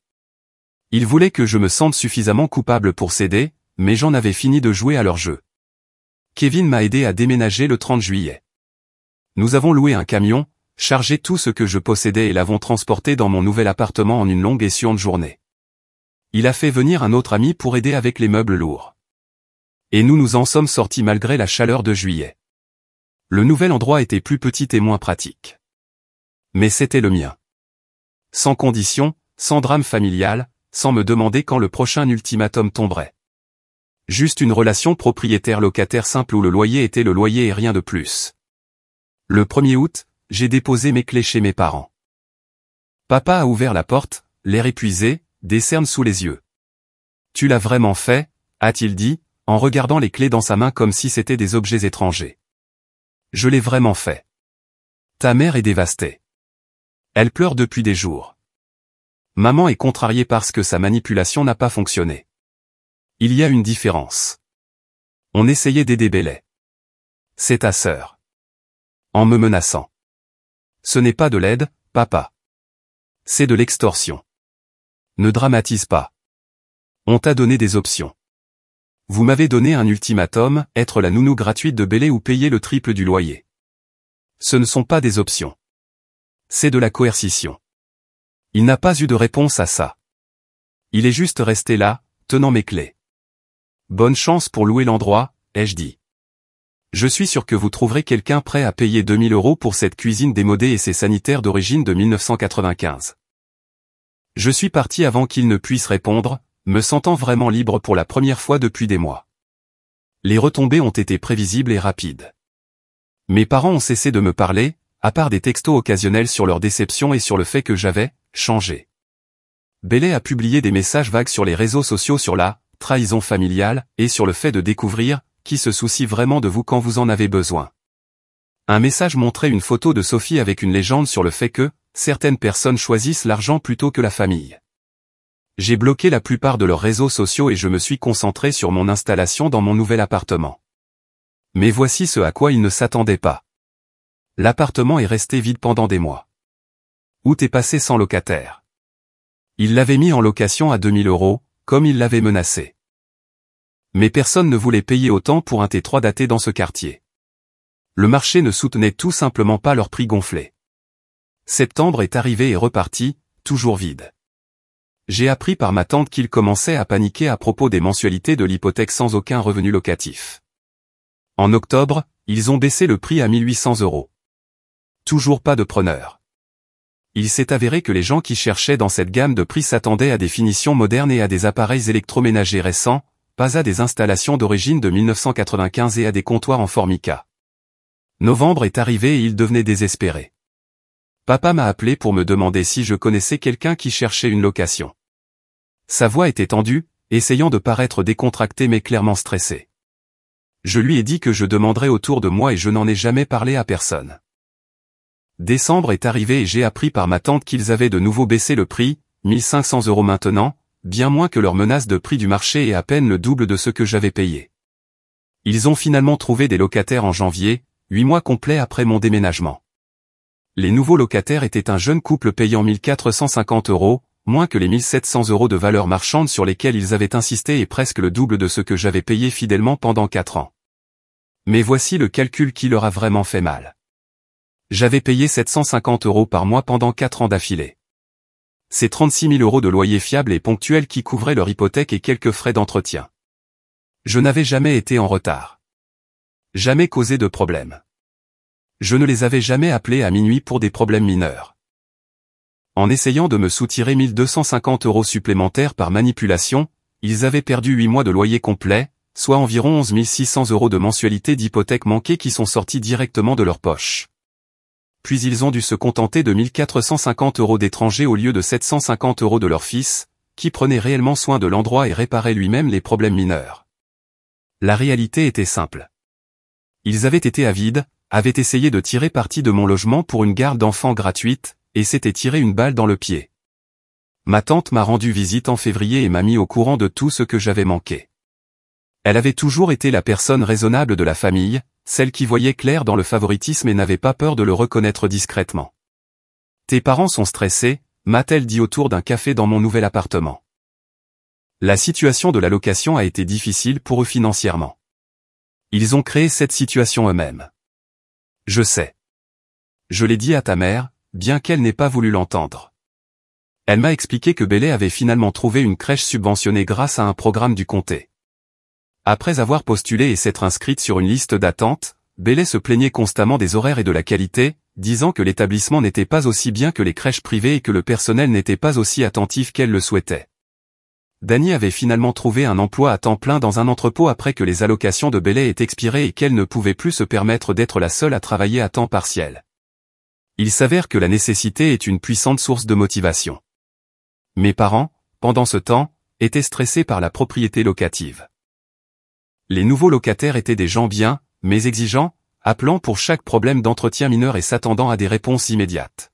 Ils voulaient que je me sente suffisamment coupable pour céder, mais j'en avais fini de jouer à leur jeu. Kevin m'a aidé à déménager le 30 juillet. Nous avons loué un camion, chargé tout ce que je possédais et l'avons transporté dans mon nouvel appartement en une longue et suante journée. Il a fait venir un autre ami pour aider avec les meubles lourds. Et nous nous en sommes sortis malgré la chaleur de juillet. Le nouvel endroit était plus petit et moins pratique. Mais c'était le mien. Sans condition, sans drame familial, sans me demander quand le prochain ultimatum tomberait. Juste une relation propriétaire-locataire simple où le loyer était le loyer et rien de plus. Le 1er août, j'ai déposé mes clés chez mes parents. Papa a ouvert la porte, l'air épuisé, des cernes sous les yeux. « Tu l'as vraiment fait ?» a-t-il dit, en regardant les clés dans sa main comme si c'étaient des objets étrangers. « Je l'ai vraiment fait. Ta mère est dévastée. Elle pleure depuis des jours. Maman est contrariée parce que sa manipulation n'a pas fonctionné. Il y a une différence. On essayait d'aider Bélé. C'est ta sœur. En me menaçant. Ce n'est pas de l'aide, papa. C'est de l'extorsion. Ne dramatise pas. On t'a donné des options. Vous m'avez donné un ultimatum, être la nounou gratuite de Bélé ou payer le triple du loyer. Ce ne sont pas des options. C'est de la coercition. Il n'a pas eu de réponse à ça. Il est juste resté là, tenant mes clés. Bonne chance pour louer l'endroit, ai-je dit. Je suis sûr que vous trouverez quelqu'un prêt à payer 2000 € pour cette cuisine démodée et ses sanitaires d'origine de 1995. Je suis parti avant qu'il ne puisse répondre, me sentant vraiment libre pour la première fois depuis des mois. Les retombées ont été prévisibles et rapides. Mes parents ont cessé de me parler, à part des textos occasionnels sur leur déception et sur le fait que j'avais changé. Bélé a publié des messages vagues sur les réseaux sociaux sur la trahison familiale et sur le fait de découvrir qui se soucie vraiment de vous quand vous en avez besoin. Un message montrait une photo de Sophie avec une légende sur le fait que certaines personnes choisissent l'argent plutôt que la famille. J'ai bloqué la plupart de leurs réseaux sociaux et je me suis concentré sur mon installation dans mon nouvel appartement. Mais voici ce à quoi ils ne s'attendaient pas. L'appartement est resté vide pendant des mois. Août est passé sans locataire. Il l'avait mis en location à 2000 €, comme il l'avait menacé. Mais personne ne voulait payer autant pour un T3 daté dans ce quartier. Le marché ne soutenait tout simplement pas leur prix gonflé. Septembre est arrivé et reparti, toujours vide. J'ai appris par ma tante qu'ils commençaient à paniquer à propos des mensualités de l'hypothèque sans aucun revenu locatif. En octobre, ils ont baissé le prix à 1800 €. Toujours pas de preneur. Il s'est avéré que les gens qui cherchaient dans cette gamme de prix s'attendaient à des finitions modernes et à des appareils électroménagers récents, pas à des installations d'origine de 1995 et à des comptoirs en formica. Novembre est arrivé et il devenait désespéré. Papa m'a appelé pour me demander si je connaissais quelqu'un qui cherchait une location. Sa voix était tendue, essayant de paraître décontracté mais clairement stressé. Je lui ai dit que je demanderais autour de moi et je n'en ai jamais parlé à personne. Décembre est arrivé et j'ai appris par ma tante qu'ils avaient de nouveau baissé le prix, 1500 € maintenant, bien moins que leur menace de prix du marché et à peine le double de ce que j'avais payé. Ils ont finalement trouvé des locataires en janvier, 8 mois complets après mon déménagement. Les nouveaux locataires étaient un jeune couple payant 1450 €, moins que les 1700 € de valeur marchande sur lesquels ils avaient insisté et presque le double de ce que j'avais payé fidèlement pendant 4 ans. Mais voici le calcul qui leur a vraiment fait mal. J'avais payé 750 € par mois pendant 4 ans d'affilée. C'est 36 000 € de loyer fiable et ponctuel qui couvraient leur hypothèque et quelques frais d'entretien. Je n'avais jamais été en retard. Jamais causé de problème. Je ne les avais jamais appelés à minuit pour des problèmes mineurs. En essayant de me soutirer 1250 € supplémentaires par manipulation, ils avaient perdu 8 mois de loyer complet, soit environ 11 600 € de mensualité d'hypothèque manquée qui sont sortis directement de leur poche. Puis ils ont dû se contenter de 1450 € d'étrangers au lieu de 750 € de leur fils, qui prenait réellement soin de l'endroit et réparait lui-même les problèmes mineurs. La réalité était simple. Ils avaient été avides, avaient essayé de tirer parti de mon logement pour une garde d'enfants gratuite, et s'étaient tiré une balle dans le pied. Ma tante m'a rendu visite en février et m'a mis au courant de tout ce que j'avais manqué. Elle avait toujours été la personne raisonnable de la famille, celle qui voyait clair dans le favoritisme et n'avait pas peur de le reconnaître discrètement. « Tes parents sont stressés », m'a-t-elle dit autour d'un café dans mon nouvel appartement. La situation de la location a été difficile pour eux financièrement. Ils ont créé cette situation eux-mêmes. Je sais. Je l'ai dit à ta mère, bien qu'elle n'ait pas voulu l'entendre. Elle m'a expliqué que Bélé avait finalement trouvé une crèche subventionnée grâce à un programme du comté. Après avoir postulé et s'être inscrite sur une liste d'attente, Bélé se plaignait constamment des horaires et de la qualité, disant que l'établissement n'était pas aussi bien que les crèches privées et que le personnel n'était pas aussi attentif qu'elle le souhaitait. Dany avait finalement trouvé un emploi à temps plein dans un entrepôt après que les allocations de Bélé aient expiré et qu'elle ne pouvait plus se permettre d'être la seule à travailler à temps partiel. Il s'avère que la nécessité est une puissante source de motivation. Mes parents, pendant ce temps, étaient stressés par la propriété locative. Les nouveaux locataires étaient des gens bien, mais exigeants, appelant pour chaque problème d'entretien mineur et s'attendant à des réponses immédiates.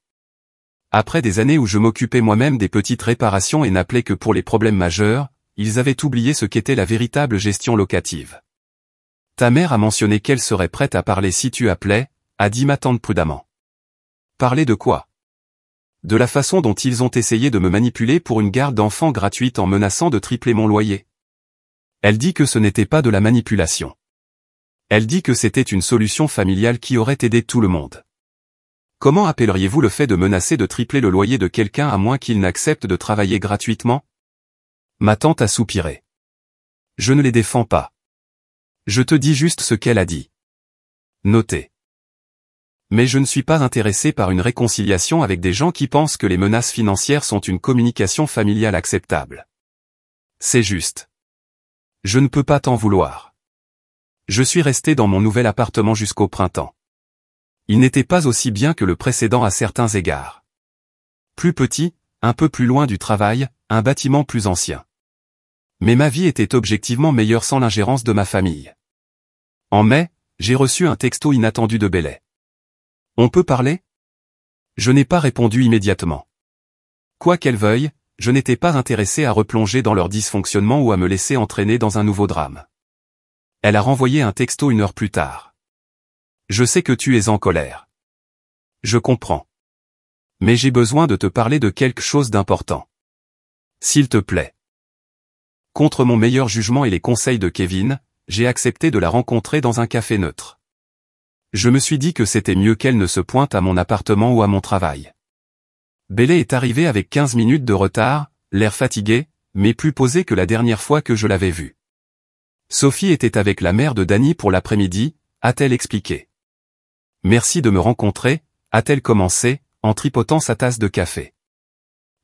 Après des années où je m'occupais moi-même des petites réparations et n'appelais que pour les problèmes majeurs, ils avaient oublié ce qu'était la véritable gestion locative. Ta mère a mentionné qu'elle serait prête à parler si tu appelais, a dit ma tante prudemment. Parler de quoi? De la façon dont ils ont essayé de me manipuler pour une garde d'enfants gratuite en menaçant de tripler mon loyer. Elle dit que ce n'était pas de la manipulation. Elle dit que c'était une solution familiale qui aurait aidé tout le monde. Comment appelleriez-vous le fait de menacer de tripler le loyer de quelqu'un à moins qu'il n'accepte de travailler gratuitement? Ma tante a soupiré. Je ne les défends pas. Je te dis juste ce qu'elle a dit. Notez. Mais je ne suis pas intéressé par une réconciliation avec des gens qui pensent que les menaces financières sont une communication familiale acceptable. C'est juste. Je ne peux pas t'en vouloir. Je suis resté dans mon nouvel appartement jusqu'au printemps. Il n'était pas aussi bien que le précédent à certains égards. Plus petit, un peu plus loin du travail, un bâtiment plus ancien. Mais ma vie était objectivement meilleure sans l'ingérence de ma famille. En mai, j'ai reçu un texto inattendu de Belay. On peut parler? Je n'ai pas répondu immédiatement. Quoi qu'elle veuille, je n'étais pas intéressé à replonger dans leur dysfonctionnement ou à me laisser entraîner dans un nouveau drame. Elle a renvoyé un texto 1 heure plus tard. Je sais que tu es en colère. Je comprends. Mais j'ai besoin de te parler de quelque chose d'important. S'il te plaît. Contre mon meilleur jugement et les conseils de Kevin, j'ai accepté de la rencontrer dans un café neutre. Je me suis dit que c'était mieux qu'elle ne se pointe à mon appartement ou à mon travail. Belay est arrivée avec 15 minutes de retard, l'air fatigué, mais plus posé que la dernière fois que je l'avais vue. Sophie était avec la mère de Danny pour l'après-midi, a-t-elle expliqué. Merci de me rencontrer, a-t-elle commencé, en tripotant sa tasse de café.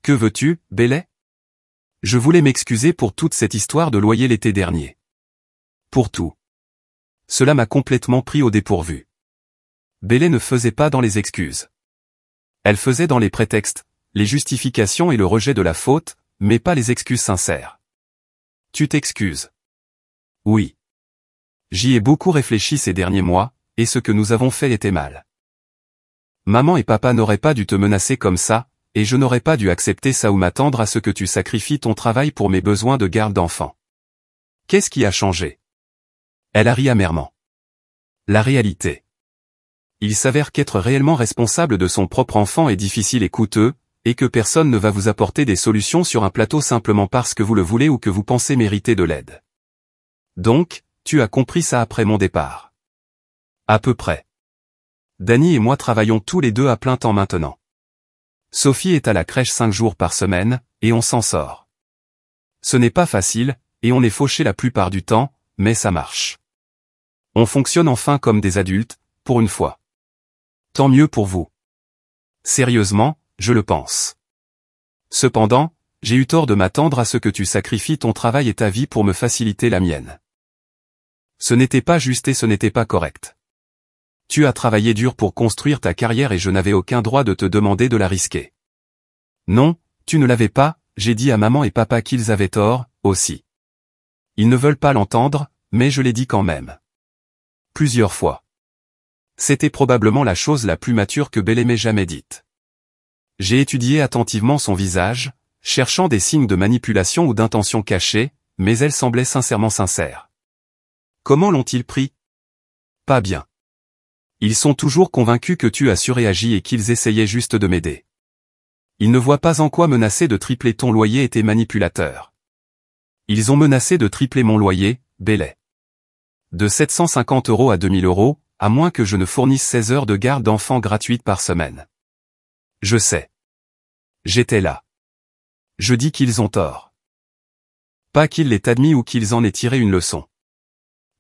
Que veux-tu, Belay? Je voulais m'excuser pour toute cette histoire de loyer l'été dernier. Pour tout. Cela m'a complètement pris au dépourvu. Belay ne faisait pas dans les excuses. Elle faisait dans les prétextes, les justifications et le rejet de la faute, mais pas les excuses sincères. Tu t'excuses? Oui. J'y ai beaucoup réfléchi ces derniers mois, et ce que nous avons fait était mal. Maman et papa n'auraient pas dû te menacer comme ça, et je n'aurais pas dû accepter ça ou m'attendre à ce que tu sacrifies ton travail pour mes besoins de garde d'enfant. Qu'est-ce qui a changé? Elle a ri amèrement. La réalité. Il s'avère qu'être réellement responsable de son propre enfant est difficile et coûteux, et que personne ne va vous apporter des solutions sur un plateau simplement parce que vous le voulez ou que vous pensez mériter de l'aide. Donc, tu as compris ça après mon départ. À peu près. Danny et moi travaillons tous les deux à plein temps maintenant. Sophie est à la crèche 5 jours par semaine, et on s'en sort. Ce n'est pas facile, et on est fauché la plupart du temps, mais ça marche. On fonctionne enfin comme des adultes, pour une fois. Tant mieux pour vous. Sérieusement, je le pense. Cependant, j'ai eu tort de m'attendre à ce que tu sacrifies ton travail et ta vie pour me faciliter la mienne. Ce n'était pas juste et ce n'était pas correct. Tu as travaillé dur pour construire ta carrière et je n'avais aucun droit de te demander de la risquer. Non, tu ne l'avais pas, j'ai dit à maman et papa qu'ils avaient tort, aussi. Ils ne veulent pas l'entendre, mais je l'ai dit quand même. Plusieurs fois. C'était probablement la chose la plus mature que Belay m'ait jamais dite. J'ai étudié attentivement son visage, cherchant des signes de manipulation ou d'intention cachée, mais elle semblait sincèrement sincère. Comment l'ont-ils pris? Pas bien. Ils sont toujours convaincus que tu as surréagi et qu'ils essayaient juste de m'aider. Ils ne voient pas en quoi menacer de tripler ton loyer était manipulateur. Ils ont menacé de tripler mon loyer, Belay. De 750 € à 2000 €, à moins que je ne fournisse 16 heures de garde d'enfants gratuites par semaine. Je sais. J'étais là. Je dis qu'ils ont tort. Pas qu'ils l'aient admis ou qu'ils en aient tiré une leçon.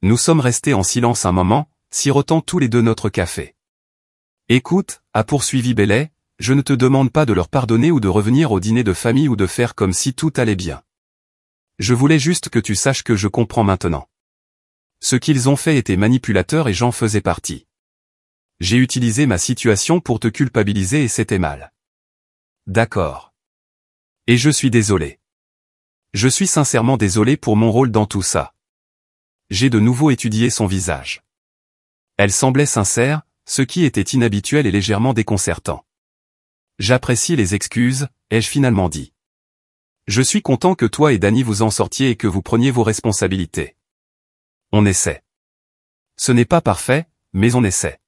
Nous sommes restés en silence un moment, sirotant tous les deux notre café. Écoute, a poursuivi Belay, je ne te demande pas de leur pardonner ou de revenir au dîner de famille ou de faire comme si tout allait bien. Je voulais juste que tu saches que je comprends maintenant. Ce qu'ils ont fait était manipulateur et j'en faisais partie. J'ai utilisé ma situation pour te culpabiliser et c'était mal. D'accord. Et je suis désolé. Je suis sincèrement désolé pour mon rôle dans tout ça. J'ai de nouveau étudié son visage. Elle semblait sincère, ce qui était inhabituel et légèrement déconcertant. J'apprécie les excuses, ai-je finalement dit. Je suis content que toi et Danny vous en sortiez et que vous preniez vos responsabilités. On essaie. Ce n'est pas parfait, mais on essaie.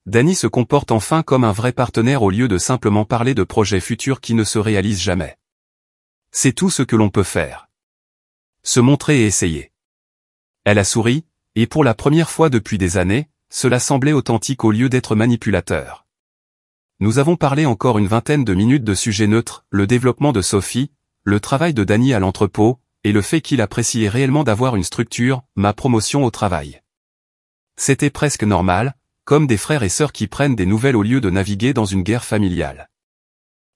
Danny se comporte enfin comme un vrai partenaire au lieu de simplement parler de projets futurs qui ne se réalisent jamais. C'est tout ce que l'on peut faire. Se montrer et essayer. Elle a souri, et pour la première fois depuis des années, cela semblait authentique au lieu d'être manipulateur. Nous avons parlé encore une vingtaine de minutes de sujets neutres, le développement de Sophie, le travail de Danny à l'entrepôt, et le fait qu'il appréciait réellement d'avoir une structure, ma promotion au travail. C'était presque normal, comme des frères et sœurs qui prennent des nouvelles au lieu de naviguer dans une guerre familiale.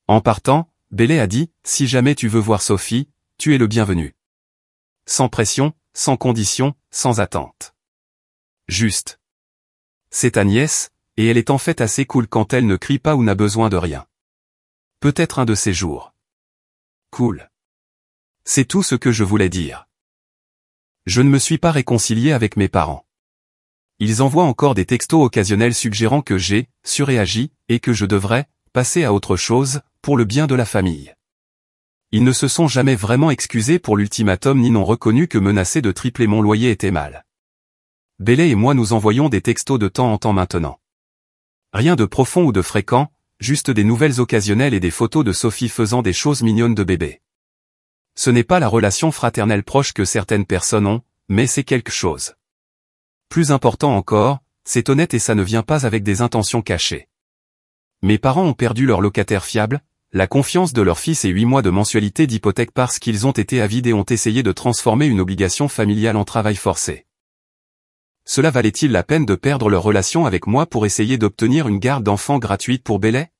En partant, Bailey a dit, si jamais tu veux voir Sophie, tu es le bienvenu. Sans pression, sans condition, sans attente. Juste. C'est ta nièce, et elle est en fait assez cool quand elle ne crie pas ou n'a besoin de rien. Peut-être un de ces jours. Cool. C'est tout ce que je voulais dire. Je ne me suis pas réconcilié avec mes parents. Ils envoient encore des textos occasionnels suggérant que j'ai surréagi et que je devrais passer à autre chose pour le bien de la famille. Ils ne se sont jamais vraiment excusés pour l'ultimatum ni n'ont reconnu que menacer de tripler mon loyer était mal. Bailey et moi nous envoyons des textos de temps en temps maintenant. Rien de profond ou de fréquent, juste des nouvelles occasionnelles et des photos de Sophie faisant des choses mignonnes de bébé. Ce n'est pas la relation fraternelle proche que certaines personnes ont, mais c'est quelque chose. Plus important encore, c'est honnête et ça ne vient pas avec des intentions cachées. Mes parents ont perdu leur locataire fiable, la confiance de leur fils et 8 mois de mensualité d'hypothèque parce qu'ils ont été avides et ont essayé de transformer une obligation familiale en travail forcé. Cela valait-il la peine de perdre leur relation avec moi pour essayer d'obtenir une garde d'enfants gratuite pour Bailey?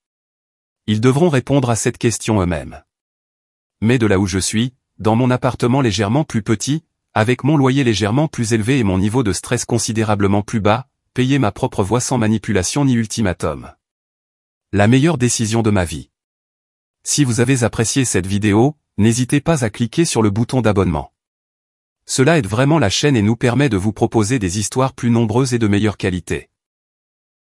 Ils devront répondre à cette question eux-mêmes. Mais de là où je suis, dans mon appartement légèrement plus petit, avec mon loyer légèrement plus élevé et mon niveau de stress considérablement plus bas, payer ma propre voix sans manipulation ni ultimatum. La meilleure décision de ma vie. Si vous avez apprécié cette vidéo, n'hésitez pas à cliquer sur le bouton d'abonnement. Cela aide vraiment la chaîne et nous permet de vous proposer des histoires plus nombreuses et de meilleure qualité.